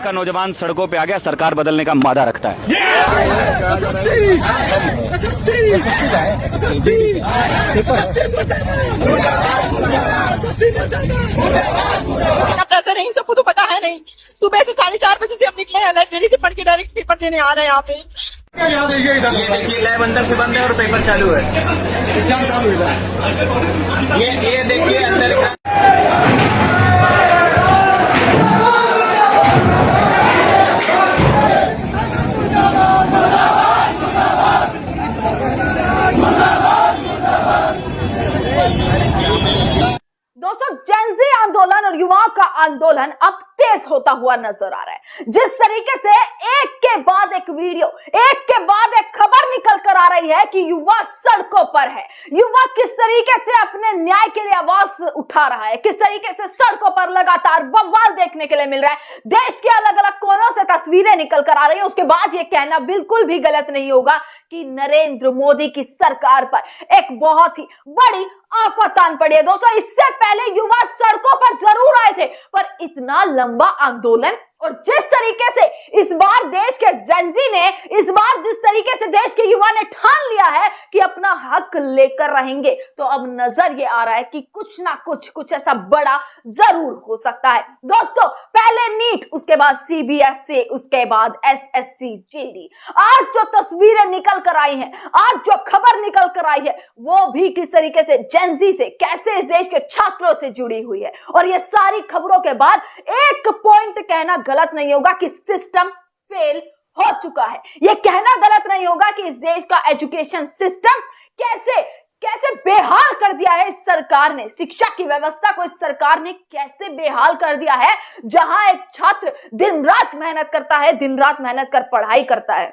का नौजवान सड़कों पे आ गया, सरकार बदलने का मादा रखता है। नहीं तो पता है नहीं, सुबह से 4:30 बजे से हम निकले हैं, लाइब्रेरी से पढ़ के डायरेक्ट पेपर देने आ रहे हैं यहाँ पे। ये देखिए लैब अंदर से बंद है और पेपर चालू है। एग्जाम चालू है। ये देखिए अंदर का दोस्तों, जेनजी आंदोलन और युवाओं का आंदोलन अब तेज होता हुआ नजर आ रहा है। जिस तरीके से एक के बाद एक वीडियो, एक के बाद एक खबर निकल कर आ रही है कि युवा सड़कों पर है, युवा किस तरीके से अपने न्याय के लिए आवाज उठा रहा है, किस तरीके से सड़कों पर लगातार बवाल देखने के लिए मिल रहा है। देश के अलग अलग कोनों से तस्वीरें निकल कर आ रही है। उसके बाद यह कहना बिल्कुल भी गलत नहीं होगा कि नरेंद्र मोदी की सरकार पर एक बहुत ही बड़ी आफत आन पड़ी है। दोस्तों, इससे पहले युवा सड़कों पर जरूर आए थे, पर इतना लंबा आंदोलन और जिस तरीके से इस बार देश के जेनजी ने, इस बार जिस तरीके से देश के युवा ने ठान लिया है कि अपना हक लेकर रहेंगे, तो अब नजर ये आ रहा है कि कुछ ना कुछ ऐसा बड़ा जरूर हो सकता है। दोस्तों, पहले नीट, उसके बाद सीबीएसई, उसके बाद एसएससी जीडी। आज जो तस्वीरें निकल कर आई हैं, आज जो खबर निकल कर आई है, वो भी किस तरीके से जेनजी से, कैसे इस देश के छात्रों से जुड़ी हुई है। और ये सारी खबरों के बाद एक पॉइंट कहना गलत नहीं होगा कि सिस्टम फेल हो चुका है। यह कहना गलत नहीं होगा कि इस देश का एजुकेशन सिस्टम कैसे बेहाल कर दिया है इस सरकार ने, शिक्षा की व्यवस्था को इस सरकार ने कैसे बेहाल कर दिया है। जहां एक छात्र दिन रात मेहनत करता है, दिन रात मेहनत कर पढ़ाई करता है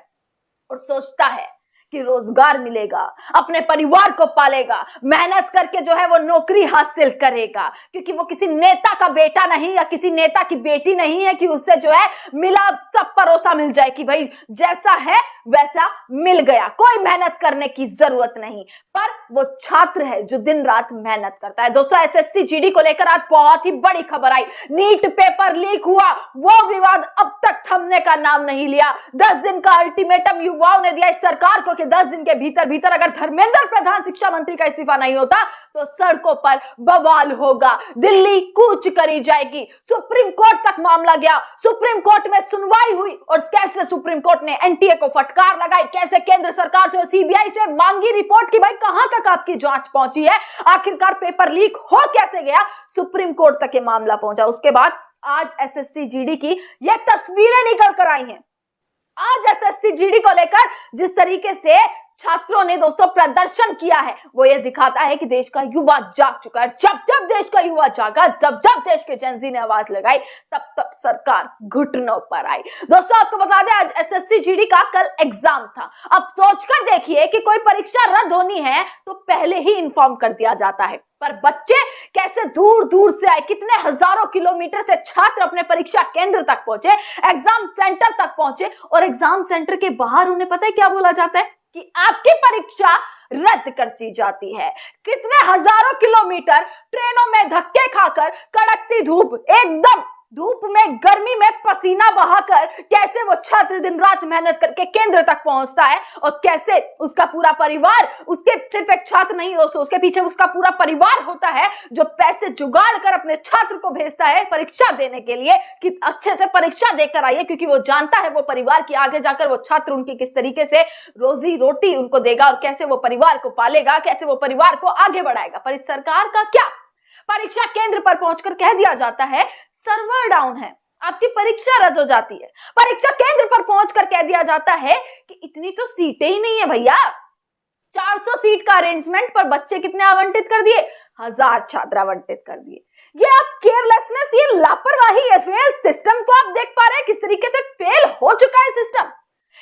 और सोचता है कि रोजगार मिलेगा, अपने परिवार को पालेगा, मेहनत करके जो है वो नौकरी हासिल करेगा, क्योंकि वो किसी नेता का बेटा नहीं या किसी नेता की बेटी नहीं है कि उससे जो है मिला सब परोसा मिल जाए कि भाई जैसा है वैसा मिल गया, कोई मेहनत करने की जरूरत नहीं। पर वो छात्र है जो दिन रात मेहनत करता है। दोस्तों, एसएससी जीडी को लेकर आज बहुत ही बड़ी खबर आई। नीट पेपर लीक हुआ, वो विवाद अब तक थमने का नाम नहीं लिया। 10 दिन का अल्टीमेटम युवाओं ने दिया इस सरकार को कि 10 दिन के भीतर अगर धर्मेंद्र प्रधान शिक्षा मंत्री का इस्तीफा नहीं होता तो सड़कों पर बवाल होगा, दिल्ली कूच करी जाएगी। सुप्रीम कोर्ट तक मामला गया, सुप्रीम कोर्ट में सुनवाई हुई और कैसे सुप्रीम कोर्ट ने एनटीए को फटकार लगाई, कैसे केंद्र सरकार से और सीबीआई से मांगी रिपोर्ट कि भाई कहां तक आपकी जांच पहुंची है, आखिरकार पेपर लीक हो कैसे गया, सुप्रीम कोर्ट तक ये मामला पहुंचा। उसके बाद आज एसएससी जीडी की ये तस्वीरें निकल कर आई हैं। आज एसएससी जीडी को लेकर जिस तरीके से छात्रों ने दोस्तों प्रदर्शन किया है, वो ये दिखाता है कि देश का युवा जाग चुका है। जब जब देश का युवा जागा, जब जब देश के जेनजी ने आवाज लगाई, तब तब सरकार घुटनों पर आई। दोस्तों, आपको बता दें आज एसएससी जीडी का कल एग्जाम था। अब सोचकर देखिए कि कोई परीक्षा रद्द होनी है तो पहले ही इन्फॉर्म कर दिया जाता है, पर बच्चे कैसे दूर दूर से आए, कितने हजारों किलोमीटर से छात्र अपने परीक्षा केंद्र तक पहुंचे, एग्जाम सेंटर तक पहुंचे और एग्जाम सेंटर के बाहर उन्हें पता है क्या बोला जाता है कि आपकी परीक्षा रद्द कर दी जाती है। कितने हजारों किलोमीटर ट्रेनों में धक्के खाकर, कड़कती धूप, एकदम धूप में, गर्मी में पसीना बहाकर कैसे वो छात्र दिन रात मेहनत करके केंद्र तक पहुंचता है और कैसे उसका पूरा परिवार, उसके सिर्फ एक छात्र नहीं दोस्तों, उसके पीछे उसका पूरा परिवार होता है जो पैसे जुगाड़ कर अपने छात्र को भेजता है परीक्षा देने के लिए कि अच्छे से परीक्षा देकर आइए, क्योंकि वो जानता है वो परिवार की आगे जाकर वो छात्र उनकी किस तरीके से रोजी रोटी उनको देगा और कैसे वो परिवार को पालेगा, कैसे वो परिवार को आगे बढ़ाएगा। पर इस सरकार का क्या, परीक्षा केंद्र पर पहुंचकर कह दिया जाता है सर्वर डाउन है, आपकी परीक्षा रद्द हो जाती है। परीक्षा केंद्र पर पहुंचकर कह दिया जाता है कि इतनी तो सीटें ही नहीं है भैया, 400 सीट का अरेंजमेंट, पर बच्चे कितने आवंटित कर दिए, 1000 छात्र आवंटित कर दिए। ये आप केयरलेसनेस, ये लापरवाही है। सिस्टम तो आप देख पा रहे हैं किस तरीके से फेल हो चुका है सिस्टम।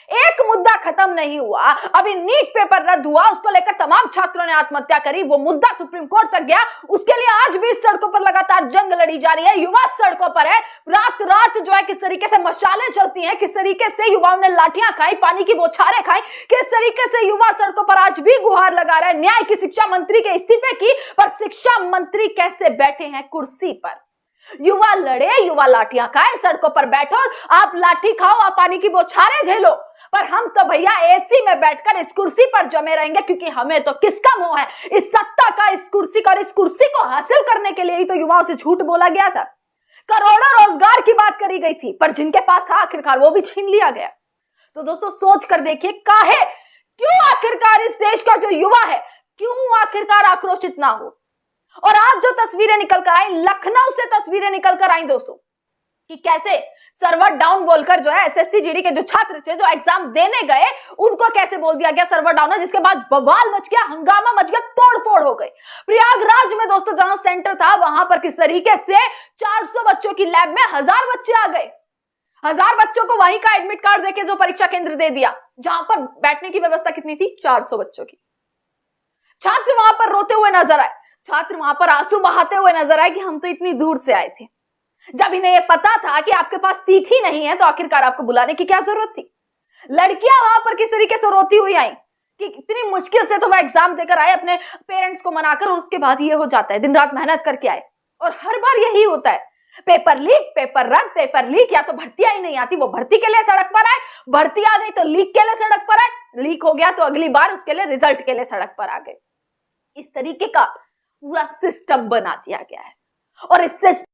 एक मुद्दा खत्म नहीं हुआ, अभी नीट पेपर रद्द हुआ, उसको लेकर तमाम छात्रों ने आत्महत्या करी, वो मुद्दा सुप्रीम कोर्ट तक गया, उसके लिए आज भी सड़कों पर लगातार जंग लड़ी जा रही है। युवा सड़कों पर है, रात रात जो है किस तरीके से मशालें चलती हैं, किस तरीके से युवाओं ने लाठियां खाई, पानी की बौछारें खाई, किस तरीके से युवा सड़कों पर आज भी गुहार लगा रहे हैं न्याय की, शिक्षा मंत्री के इस्तीफे की। पर शिक्षा मंत्री कैसे बैठे हैं कुर्सी पर, युवा लड़े, युवा लाठियां खाए, सड़कों पर बैठो, आप लाठी खाओ, आप पानी की बौछारें झेलो, पर हम तो भैया एसी में बैठकर इस कुर्सी पर जमे रहेंगे, क्योंकि हमें तो किसका मोह है, इस सत्ता का, इस कुर्सी का। और इस कुर्सी को हासिल करने के लिए ही तो युवाओं से झूठ बोला गया था, करोड़ों रोजगार की बात करी गई थी, पर जिनके पास था आखिरकार वो भी छीन लिया गया। तो दोस्तों सोच कर देखिए, काहे, क्यों आखिरकार इस देश का जो युवा है, क्यों आखिरकार आक्रोशित ना हो। और आज जो तस्वीरें निकल कर आई, लखनऊ से तस्वीरें निकल कर आई दोस्तों, कि कैसे सर्वर डाउन बोलकर जो है एसएससी जीडी के जो छात्र थे, जो एग्जाम देने गए, उनको कैसे बोल दिया गया सर्वर डाउन है, जिसके बाद बवाल मच गया, हंगामा मच गया, तोड़फोड़ हो गई। प्रयागराज में दोस्तों जहां सेंटर था, वहां पर किस तरीके से 400 बच्चों की लैब में 1000 बच्चे आ गए। 1000 बच्चों को वहीं का एडमिट कार्ड देके जो परीक्षा केंद्र दे दिया, जहां पर बैठने की व्यवस्था कितनी थी, 400 बच्चों की। छात्र वहां पर रोते हुए नजर आए, छात्र वहां पर आंसू बहाते हुए नजर आए कि हम तो इतनी दूर से आए थे। जब इन्हें यह पता था कि आपके पास सीट ही नहीं है, तो आखिरकार आपको बुलाने की क्या जरूरत थी। लड़कियां वहां पर किस तरीके से रोती हुई आई कि इतनी मुश्किल से तो वह एग्जाम देकर आए, अपने पेरेंट्स को मनाकर, और उसके बाद ये हो जाता है, दिन रात मेहनत करके आए। और हर बार यही होता है, पेपर लीक, पेपर रद्द, पेपर लीक, या तो भर्तियां ही नहीं आती, वो भर्ती के लिए सड़क पर आए, भर्ती आ गई तो लीक के लिए सड़क पर आए, लीक हो गया तो अगली बार उसके लिए रिजल्ट के लिए सड़क पर आ गए। इस तरीके का पूरा सिस्टम बना दिया गया है। और इस सिस्टम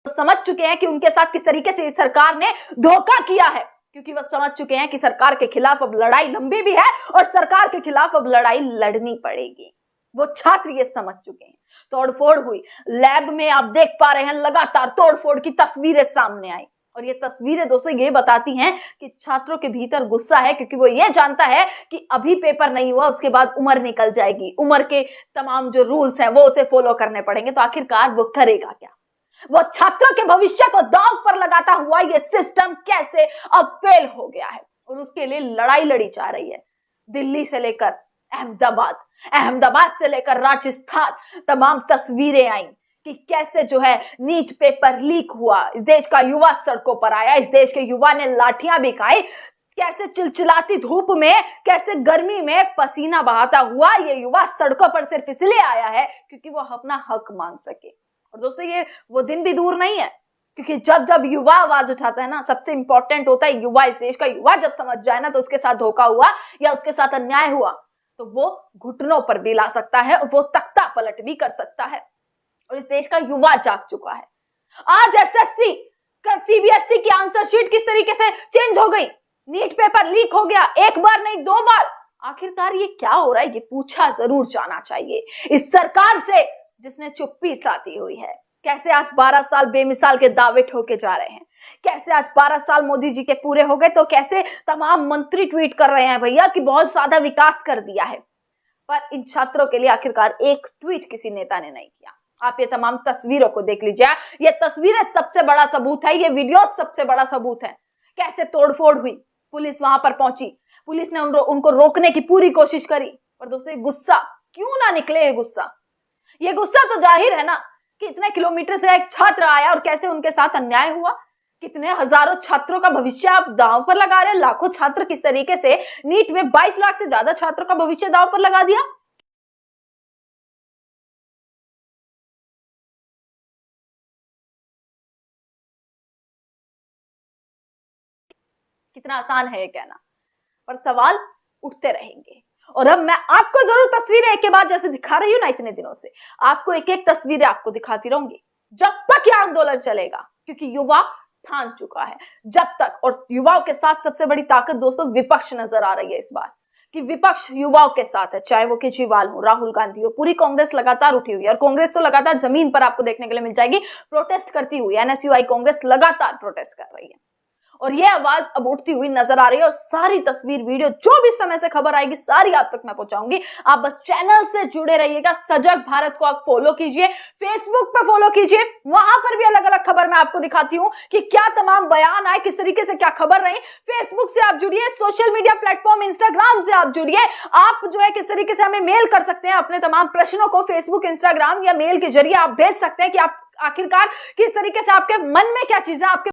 समझ चुके हैं कि उनके साथ किस तरीके से सरकार ने धोखा किया है, क्योंकि वह समझ चुके हैं कि सरकार के खिलाफ अब लड़ाई लंबी भी है और सरकार के खिलाफ अब लड़ाई लड़नी पड़ेगी। वो छात्र ये समझ चुके हैं। तोड़फोड़ हुई लैब में, आप देख पा रहे हैं लगातार तोड़फोड़ की तस्वीरें सामने आई। और ये तस्वीरें दोस्तों ये बताती हैं कि छात्रों के भीतर गुस्सा है, क्योंकि वो ये जानता है कि अभी पेपर नहीं हुआ, उसके बाद उम्र निकल जाएगी, उम्र के तमाम जो रूल्स हैं वो उसे फॉलो करने पड़ेंगे, तो आखिरकार वो करेगा क्या। वो छात्रों के भविष्य को दांव पर लगाता हुआ ये सिस्टम कैसे अब फेल हो गया है, और उसके लिए लड़ाई लड़ी जा रही है। दिल्ली से लेकर अहमदाबाद, अहमदाबाद से लेकर राजस्थान, तमाम तस्वीरें आई कि कैसे जो है नीट पेपर लीक हुआ, इस देश का युवा सड़कों पर आया, इस देश के युवा ने लाठियां भी खाई, कैसे चिलचिलाती धूप में, कैसे गर्मी में पसीना बहाता हुआ ये युवा सड़कों पर सिर्फ इसलिए आया है क्योंकि वो अपना हक मांग सके। और दोस्तों ये वो दिन भी दूर नहीं है, क्योंकि जब जब युवा आवाज उठाता है ना, सबसे इंपॉर्टेंट होता है युवा। इस देश का युवा जब समझ जाए ना, तो उसके साथ धोखा हुआ या उसके साथ अन्याय हुआ तो वो घुटनों पर भी ला सकता है, वो तख्ता पलट भी कर सकता है। और इस देश का युवा जाग चुका है। आज एसएससी सीबीएसई की आंसर शीट किस तरीके से चेंज हो गई, नीट पेपर लीक हो गया, एक बार नहीं 2 बार। आखिरकार ये क्या हो रहा है, ये पूछा जरूर जाना चाहिए इस सरकार से जिसने चुप्पी साधी हुई है। कैसे आज 12 साल बेमिसाल के दावे ठोके जा रहे हैं, कैसे आज 12 साल मोदी जी के पूरे हो गए, तो कैसे तमाम मंत्री ट्वीट कर रहे हैं भैया कि बहुत ज्यादा विकास कर दिया है, पर इन छात्रों के लिए आखिरकार एक ट्वीट किसी नेता ने नहीं किया। आप ये तमाम तस्वीरों को देख लीजिए, ये तस्वीरें सबसे बड़ा सबूत है, ये वीडियो सबसे बड़ा सबूत है। कैसे तोड़फोड़ हुई, पुलिस वहां पर पहुंची, पुलिस ने उनको रोकने की पूरी कोशिश करी। और दोस्तों गुस्सा क्यों ना निकले, ये गुस्सा तो जाहिर है ना कि इतने किलोमीटर से एक छात्र आया और कैसे उनके साथ अन्याय हुआ। कितने हजारों छात्रों का भविष्य आप दांव पर लगा रहे हैं, लाखों छात्र किस तरीके से नीट में 22 लाख से ज्यादा छात्रों का भविष्य दांव पर लगा दिया। कितना आसान है ये कहना, पर सवाल उठते रहेंगे। और अब मैं आपको जरूर तस्वीरें एक के बाद जैसे दिखा रही हूं ना इतने दिनों से, आपको एक एक तस्वीरें आपको दिखाती रहूंगी जब तक यह आंदोलन चलेगा, क्योंकि युवा ठान चुका है जब तक। और युवाओं के साथ सबसे बड़ी ताकत दोस्तों विपक्ष नजर आ रही है इस बार, कि विपक्ष युवाओं के साथ है, चाहे वो केजरीवाल हो, राहुल गांधी हो, पूरी कांग्रेस लगातार उठी हुई है। और कांग्रेस तो लगातार जमीन पर आपको देखने के लिए मिल जाएगी प्रोटेस्ट करती हुई। एनएसयूआई कांग्रेस लगातार प्रोटेस्ट कर रही है और ये आवाज अब उठती हुई नजर आ रही है। और सारी तस्वीर वीडियो जो भी समय से खबर आएगी सारी आप तक मैं पहुंचाऊंगी। आप बस चैनल से जुड़े रहिएगा। सजग भारत को आप फॉलो कीजिए, फेसबुक पे फॉलो कीजिए, वहां पर भी अलग अलग खबर मैं आपको दिखाती हूँ कि क्या तमाम बयान आए, किस तरीके से क्या खबर रही। फेसबुक से आप जुड़िए, सोशल मीडिया प्लेटफॉर्म इंस्टाग्राम से आप जुड़िए। आप जो है किस तरीके से हमें मेल कर सकते हैं, अपने तमाम प्रश्नों को फेसबुक, इंस्टाग्राम या मेल के जरिए आप भेज सकते हैं कि आप आखिरकार किस तरीके से आपके मन में क्या चीज है, आपके